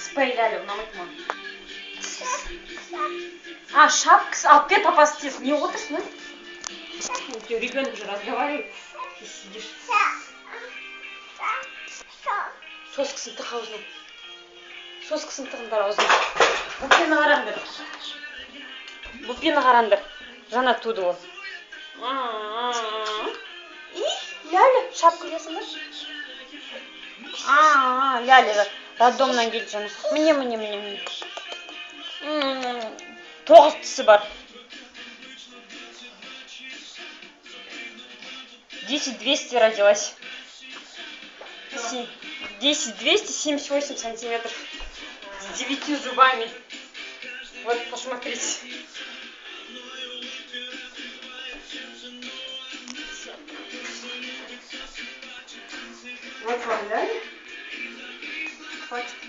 Спейлялі, ұнамайды ма? А, шапкасы. Алып бер, папасы тез. Не отырсың, ребенок же разговаривает. Ты сидишь. Соскысын тық аузына. Соскысын тығындар аузына. Бұппені қараңдар. Бұппені қараңдар. Жаңа туды ол. Ляля, шапка кесіңдер. Ляля, роддомнан келді жаңа. Міне. 9 тісі бар. 10-200 родилась. 10-200, 78 сантиметров. С 9 зубами. Вот, посмотрите. Вот вам, да? Хватит.